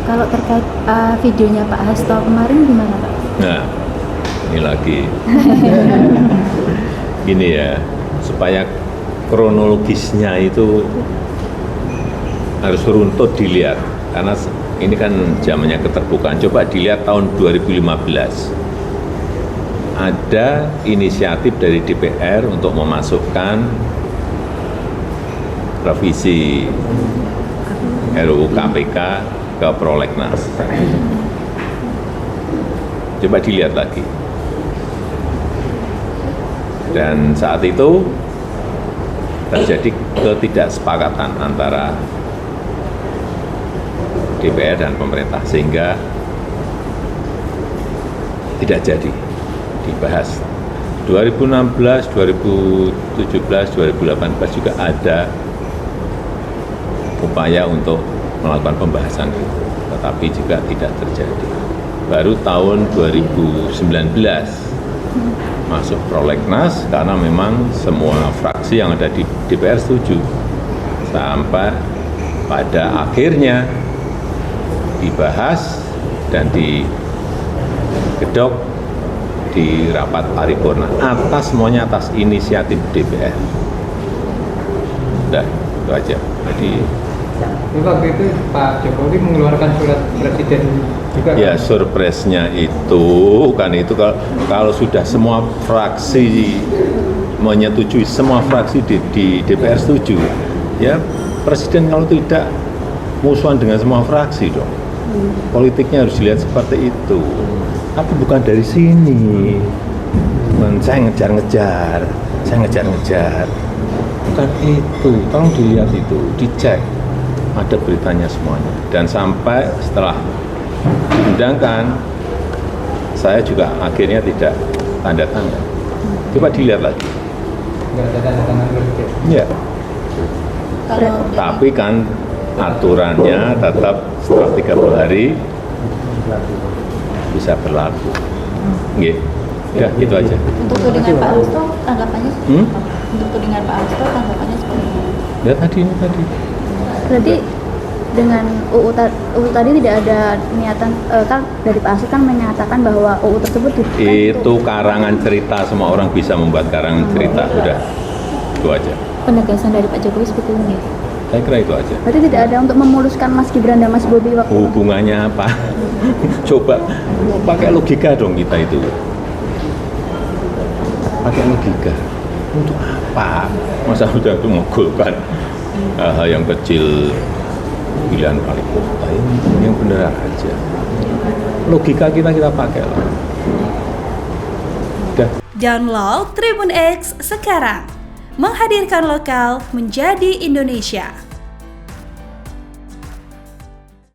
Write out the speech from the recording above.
Kalau terkait videonya Pak Hasto kemarin gimana Pak? Nah, ini lagi. Gini ya, supaya kronologisnya itu harus runtut dilihat. Karena ini kan zamannya keterbukaan. Coba dilihat tahun 2015. Ada inisiatif dari DPR untuk memasukkan revisi RUU KPK ke prolegnas. Coba dilihat lagi. Dan saat itu terjadi ketidaksepakatan antara DPR dan pemerintah sehingga tidak jadi dibahas. 2016, 2017, 2018 juga ada upaya untuk melakukan pembahasan itu, tetapi juga tidak terjadi. Baru tahun 2019 masuk prolegnas karena memang semua fraksi yang ada di DPR setuju. Sampai pada akhirnya dibahas dan digedok di rapat paripurna semuanya atas inisiatif DPR. Udah, itu aja. Jadi waktu itu Pak Jokowi mengeluarkan surat presiden juga. Ya, surprise-nya itu kan itu kalau sudah semua fraksi menyetujui, semua fraksi di DPR setuju, ya presiden kalau tidak musuhan dengan semua fraksi dong. Politiknya harus dilihat seperti itu. Tapi bukan dari sini. Saya ngejar-ngejar. Bukan itu. Tolong dilihat itu, dicek. Ada beritanya semuanya. Dan sampai setelah diundangkan, saya juga akhirnya tidak tanda tangan. Coba dilihat lagi. Nggak ada tanda tangan presiden. Ya. Tapi kan aturannya tetap setelah 30 hari bisa berlaku. Nggih. Ya, gitu aja. Untuk tudingan Pak Hasto tanggapannya seperti apa? Untuk tudingan Pak Hasto tanggapannya seperti apa? Ya tadi. Berarti dengan UU tadi tidak ada niatan, kan dari Pak Hasto kan menyatakan bahwa UU tersebut itu karangan cerita, semua orang bisa membuat karangan cerita. Udah, itu aja. Penegasan dari Pak Jokowi seperti ini. Saya kira itu aja. Berarti tidak ada untuk memuluskan Mas Gibran dan Mas Bobi waktu Hubungannya apa? Coba pakai logika dong kita itu. Pakai logika. Untuk apa? Masa udah itu menggolkan hal yang kecil, pilihan wali kota ini yang benar aja. Logika kita pakai lah. Udah. Download Tribun X sekarang. Menghadirkan lokal menjadi Indonesia.